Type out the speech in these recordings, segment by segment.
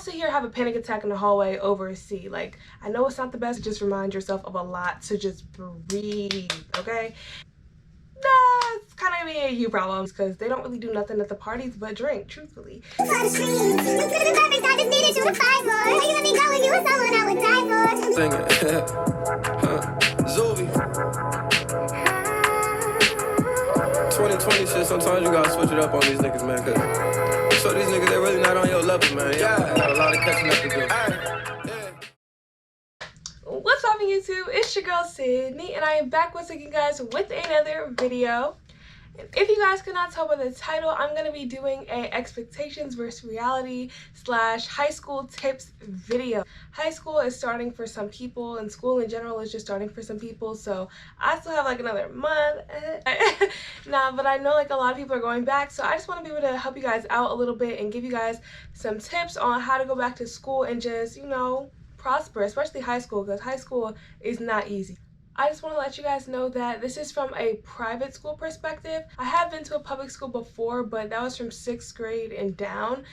sit here and have a panic attack in the hallway over a C. Like, I know it's not the best, just remind yourself of a lot to just breathe, okay? That's kind of me and you problems, because they don't really do nothing at the parties but drink, truthfully. Sing it. Zuby. 2020 shit, sometimes you gotta switch it up on these niggas, man, cause so these niggas, they really not on your level, man. Yeah, got a lot of catching up to do. What's up, YouTube? It's your girl Sydney, and I am back once again, guys, with another video. If you guys cannot tell by the title, I'm going to be doing a expectations versus reality / high school tips video. High school is starting for some people, and school in general is just starting for some people, so I still have like another month. Nah, but I know like a lot of people are going back, so I just want to be able to help you guys out a little bit and give you guys some tips on how to go back to school and just, you know, prosper, especially high school, because high school is not easy. I just want to let you guys know that this is from a private school perspective. I have been to a public school before, but that was from 6th grade and down.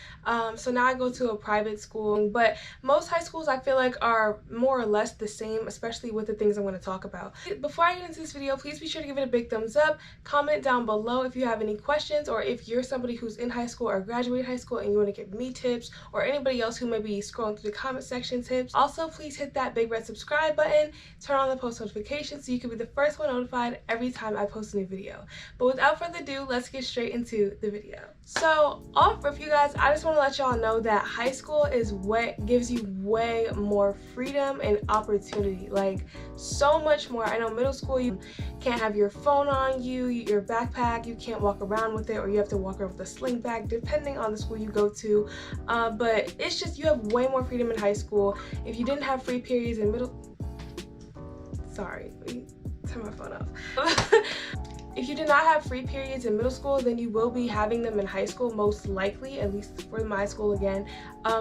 So now I go to a private school. But most high schools I feel like are more or less the same, especially with the things I'm going to talk about. Before I get into this video, please be sure to give it a big thumbs up. Comment down below if you have any questions, or if you're somebody who's in high school or graduated high school and you want to give me tips, or anybody else who may be scrolling through the comment section tips. Also, please hit that big red subscribe button, turn on the post notifications, so you can be the first one notified every time I post a new video. But without further ado, let's get straight into the video. So off rip, you guys, I just want to let y'all know that high school is what gives you way more freedom and opportunity, like so much more. I know middle school you can't have your phone on you, your backpack, you can't walk around with it, or you have to walk around with a sling bag depending on the school you go to. But it's just, you have way more freedom in high school. If you didn't have free periods in sorry, let me turn my phone off. If you did not have free periods in middle school, then you will be having them in high school, most likely, at least for my school again.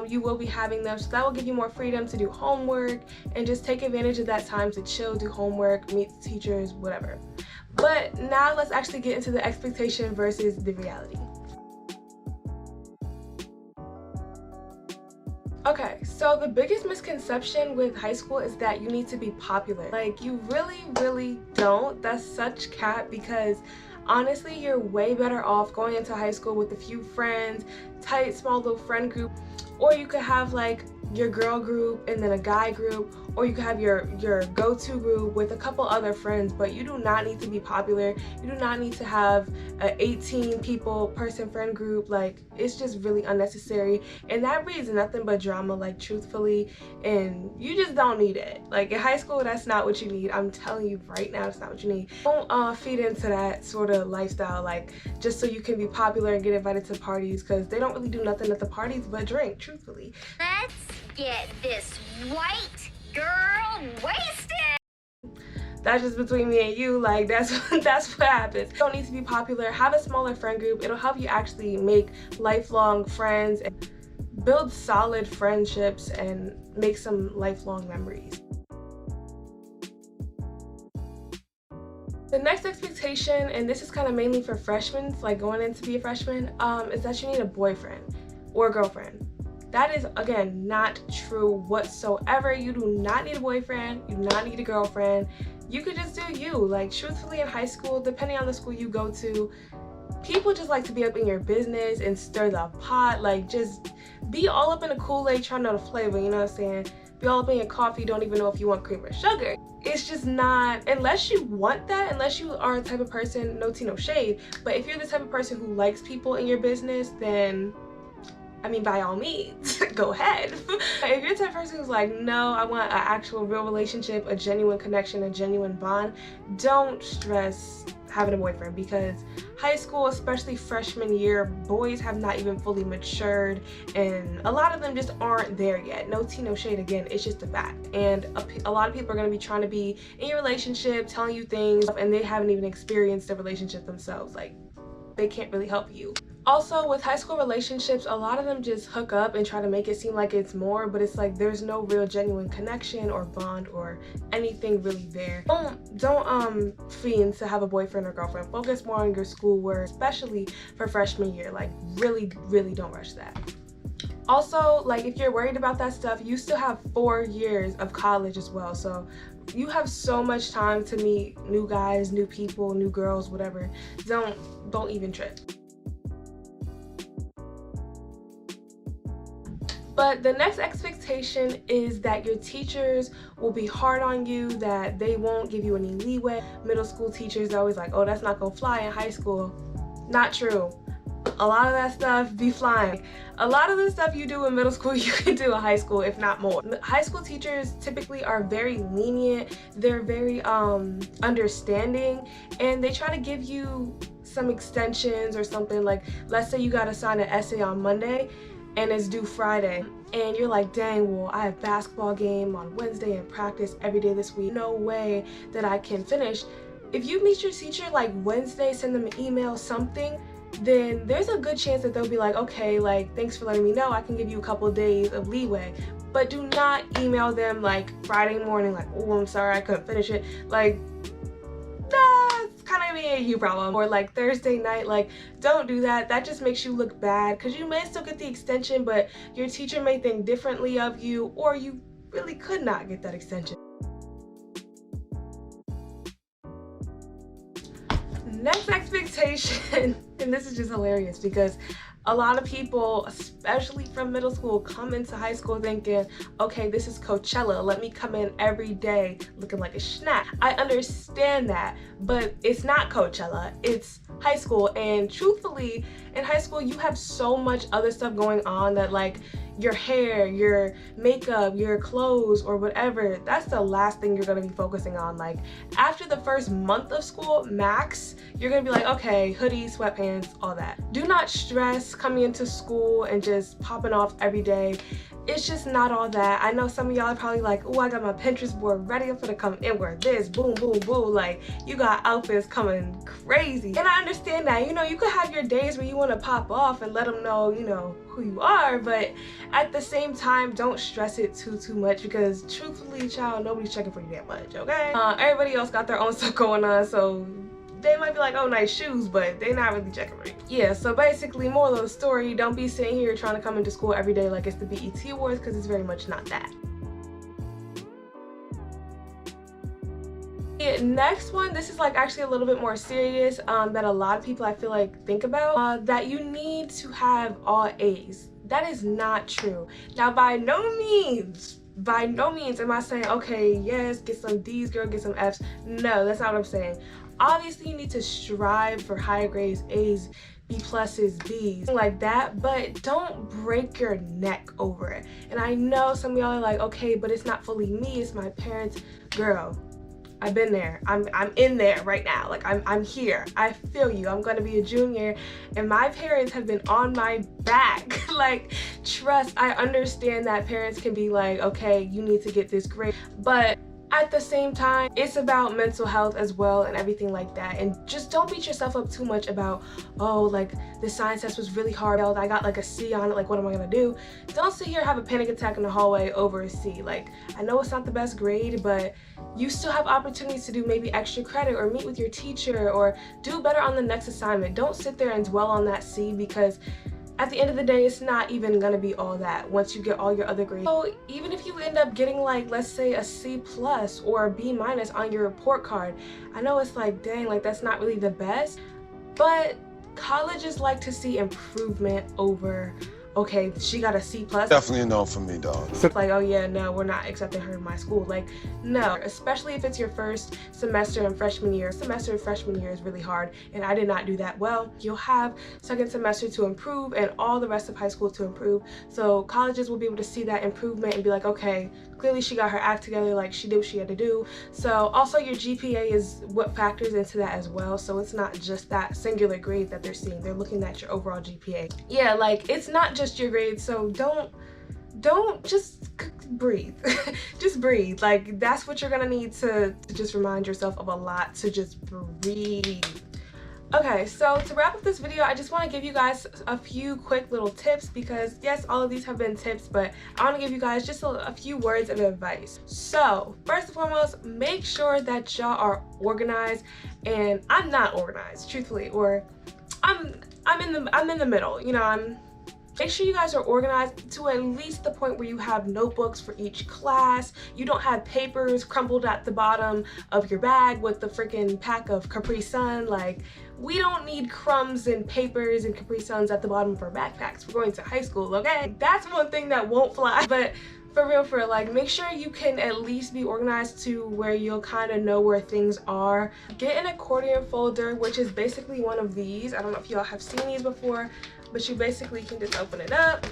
You will be having them, so that will give you more freedom to do homework and just take advantage of that time to chill, do homework, meet teachers, whatever. But now let's actually get into the expectation versus the reality. Okay, so the biggest misconception with high school is that you need to be popular. Like, you really don't. That's such cap, because honestly, you're way better off going into high school with a few friends, tight, small little friend group, or you could have like your girl group and then a guy group, or you could have your go-to group with a couple other friends. But you do not need to be popular. You do not need to have a 18 people person friend group. Like, it's just really unnecessary, and that breeds nothing but drama, like, truthfully, and you just don't need it. Like, in high school, that's not what you need. I'm telling you right now, it's not what you need. Don't feed into that sort of lifestyle, like, just so you can be popular and get invited to parties, because they don't really do nothing at the parties but drink, truthfully. Let's get this white girl wasted. That's just between me and you. Like, that's what happens. You don't need to be popular. Have a smaller friend group. It'll help you actually make lifelong friends and build solid friendships and make some lifelong memories. The next expectation, and this is kind of mainly for freshmen, like going in to be a freshman, is that you need a boyfriend or a girlfriend. That is, again, not true whatsoever. You do not need a boyfriend. You do not need a girlfriend. You could just do you. Like, truthfully, in high school, depending on the school you go to, people just like to be up in your business and stir the pot. Like, just be all up in the Kool-Aid, trying to know the flavor, you know what I'm saying? Be all up in your coffee, don't even know if you want cream or sugar. It's just not, unless you want that, unless you are a type of person, no tea, no shade, but if you're the type of person who likes people in your business, then I mean, by all means, go ahead. If you're the type of person who's like, no, I want an actual real relationship, a genuine connection, a genuine bond, don't stress having a boyfriend, because high school, especially freshman year, boys have not even fully matured, and a lot of them just aren't there yet. No tea, no shade, again, it's just a fact. And a lot of people are going to be trying to be in your relationship, telling you things, and they haven't even experienced the relationship themselves. Like, they can't really help you. Also, with high school relationships, a lot of them just hook up and try to make it seem like it's more, but it's like there's no real genuine connection or bond or anything really there. Don't fiend to have a boyfriend or girlfriend. Focus more on your schoolwork, especially for freshman year. Like, really don't rush that. Also, like, if you're worried about that stuff, you still have 4 years of college as well, so you have so much time to meet new guys, new people, new girls, whatever. Don't even trip. But the next expectation is that your teachers will be hard on you, that they won't give you any leeway. Middle school teachers are always like, oh, that's not gonna fly in high school. Not true. A lot of that stuff be flying. A lot of the stuff you do in middle school, you can do in high school, if not more. High school teachers typically are very lenient. They're very understanding, and they try to give you some extensions or something. Like, let's say you gotta sign an essay on Monday and it's due Friday, and you're like, dang, well, I have basketball game on Wednesday and practice every day this week. No way that I can finish. If you meet your teacher like Wednesday, send them an email, something, then there's a good chance that they'll be like, okay, like, thanks for letting me know, I can give you a couple of days of leeway. But do not email them like Friday morning, like, oh, I'm sorry, I couldn't finish it. Like, that's kind of a you problem. Or like Thursday night, like, don't do that. That just makes you look bad, because you may still get the extension, but your teacher may think differently of you, or you really could not get that extension. Next expectation, and this is just hilarious because a lot of people, especially from middle school, come into high school thinking, okay, this is Coachella, let me come in every day looking like a snack. I understand that, but it's not Coachella, it's high school. And truthfully, in high school, you have so much other stuff going on that, like, your hair, your makeup, your clothes, or whatever, that's the last thing you're gonna be focusing on. Like, after the first month of school, max, you're gonna be like, okay, hoodie, sweatpants, all that. Do not stress coming into school and just popping off every day. It's just not all that. I know some of y'all are probably like, oh, I got my Pinterest board ready, I'm gonna come in wear this, boom, boom, boom. Like, you got outfits coming crazy. And I understand that, you know, you could have your days where you wanna pop off and let them know, you know, who you are, but at the same time, don't stress it too much, because truthfully, child, nobody's checking for you that much, okay? Everybody else got their own stuff going on, so they might be like, oh, nice shoes, but they're not really checking for you. Yeah, so basically, moral of the story, don't be sitting here trying to come into school every day like it's the BET Awards, because it's very much not that. The next one, this is like actually a little bit more serious, that a lot of people I feel like think about, that you need to have all A's. That is not true. Now, by no means am I saying, okay, yes, get some D's, girl, get some F's. No, that's not what I'm saying. Obviously, you need to strive for higher grades, A's, B pluses, B's, like that, but don't break your neck over it. And I know some of y'all are like, okay, but it's not fully me, it's my parents. Girl, I've been there. I'm in there right now. Like, I'm here. I feel you. I'm gonna be a junior, and my parents have been on my back. Like, trust, I understand that parents can be like, okay, you need to get this grade, but at the same time, it's about mental health as well and everything like that. And just don't beat yourself up too much about, oh, like, the science test was really hard, I got like a C on it, like, what am I gonna do? Don't sit here and have a panic attack in the hallway over a C. Like, I know it's not the best grade, but you still have opportunities to do maybe extra credit or meet with your teacher or do better on the next assignment. Don't sit there and dwell on that C, because at the end of the day, it's not even gonna be all that once you get all your other grades. So even if you end up getting, like, let's say a C+ or a B- on your report card, I know it's like, dang, like, that's not really the best, but colleges like to see improvement over, okay, she got a C+. Definitely a no for me, dog. Like, oh yeah, no, we're not accepting her in my school. Like, no, especially if it's your first semester in freshman year. Semester of freshman year is really hard, and I did not do that well. You'll have second semester to improve and all the rest of high school to improve. So colleges will be able to see that improvement and be like, okay, clearly she got her act together, like, she did what she had to do. So also your GPA is what factors into that as well. So it's not just that singular grade that they're seeing. They're looking at your overall GPA. Yeah, like, it's not just your grades, so don't just breathe. Just breathe. Like, that's what you're gonna need to just remind yourself of a lot, to just breathe. Okay, so to wrap up this video, I just want to give you guys a few quick little tips, because yes, all of these have been tips, but I want to give you guys just a few words of advice. So first and foremost, make sure that y'all are organized, and I'm not organized, truthfully, or I'm in the middle. You know, Make sure you guys are organized to at least the point where you have notebooks for each class. You don't have papers crumpled at the bottom of your bag with the freaking pack of Capri Sun. Like, we don't need crumbs and papers and Capri Suns at the bottom of our backpacks. We're going to high school, okay? That's one thing that won't fly. But for real, like, make sure you can at least be organized to where you'll kind of know where things are. Get an accordion folder, which is basically one of these. I don't know if y'all have seen these before, but you basically can just open it up.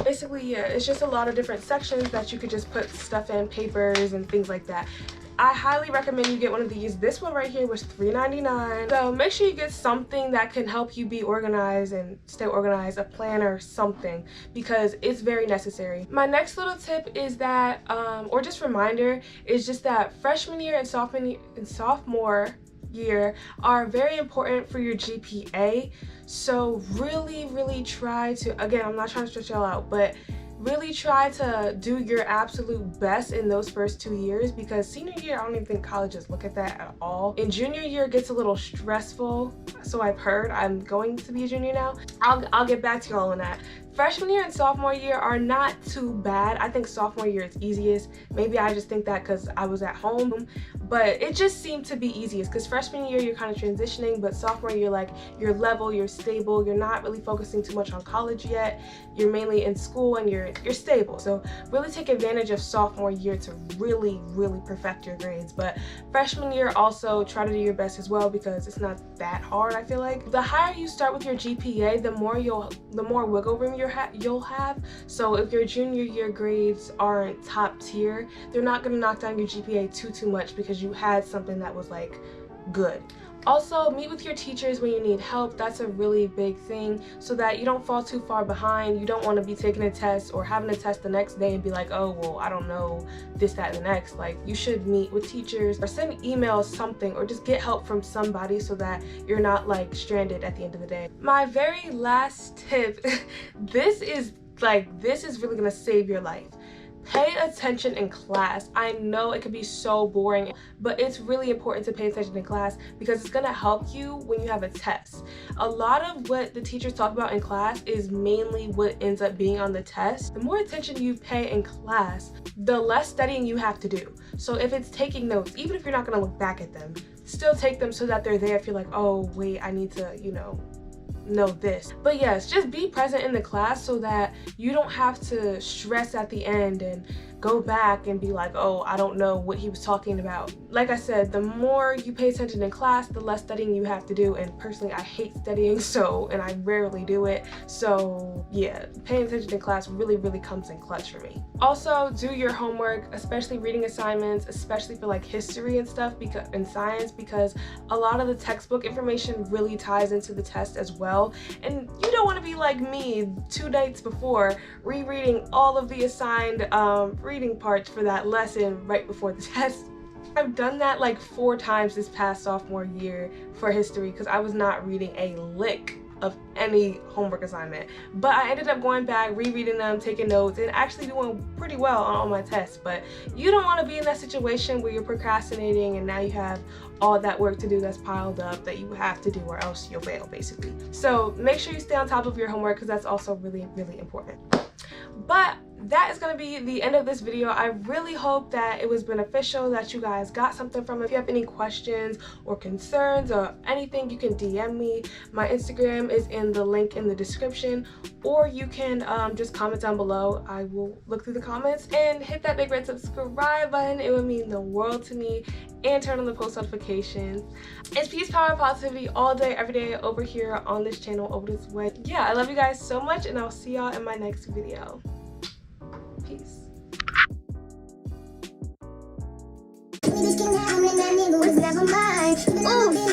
Basically, yeah, it's just a lot of different sections that you could just put stuff in, papers and things like that. I highly recommend you get one of these. This one right here was $3.99. So make sure you get something that can help you be organized and stay organized, a planner, something, because it's very necessary. My next little tip is that, or just reminder, is just that freshman year and sophomore year are very important for your GPA. So really try to, again, I'm not trying to stretch y'all out, but really try to do your absolute best in those first 2 years, because senior year, I don't even think colleges look at that at all. And junior year gets a little stressful, so I've heard. I'm going to be a junior now. I'll get back to y'all on that. Freshman year and sophomore year are not too bad. I think sophomore year is easiest. Maybe I just think that because I was at home, but it just seemed to be easiest because freshman year you're kind of transitioning, but sophomore year, like, you're level, you're stable, you're not really focusing too much on college yet. You're mainly in school and you're stable. So really take advantage of sophomore year to really perfect your grades. But freshman year, also try to do your best as well, because it's not that hard. I feel like the higher you start with your GPA, the more wiggle room you'll have. So if your junior year grades aren't top tier, they're not going to knock down your GPA too much, because you had something that was like good. Also, meet with your teachers when you need help. That's a really big thing, so that you don't fall too far behind. You don't want to be taking a test or having a test the next day and be like, oh, well, I don't know this, that, and the next. Like, you should meet with teachers or send emails, something, or just get help from somebody so that you're not like stranded at the end of the day. My very last tip, this is really gonna save your life. Pay attention in class. I know it could be so boring, but it's really important to pay attention in class, because it's gonna help you when you have a test. A lot of what the teachers talk about in class is mainly what ends up being on the test. The more attention you pay in class, the less studying you have to do. So if it's taking notes, even if you're not gonna look back at them, still take them so that they're there if you're like, oh wait, I need to, know this. But yes, just be present in the class so that you don't have to stress at the end and go back and be like, oh, I don't know what he was talking about. Like I said, the more you pay attention in class, the less studying you have to do. And personally, I hate studying, and I rarely do it. So yeah, paying attention in class really comes in clutch for me. Also, do your homework, especially reading assignments, especially for like history and stuff, and science, because a lot of the textbook information really ties into the test as well. And you don't want to be like me 2 nights before rereading all of the assigned reading parts for that lesson right before the test. I've done that like 4 times this past sophomore year for history, because I was not reading a lick of any homework assignment. But I ended up going back, rereading them, taking notes, and actually doing pretty well on all my tests. But you don't want to be in that situation where you're procrastinating and now you have all that work to do that's piled up that you have to do, or else you'll fail, basically. So make sure you stay on top of your homework, because that's also really important. But that is going to be the end of this video. I really hope that it was beneficial, that you guys got something from it. If you have any questions or concerns or anything, you can DM me. My Instagram is in the link in the description, or you can just comment down below. I will look through the comments, and hit that big red subscribe button. It would mean the world to me, and turn on the post notifications. It's peace, power, and positivity all day, every day over here on this channel, over this way. Yeah, I love you guys so much, and I'll see y'all in my next video. Peace. Ooh.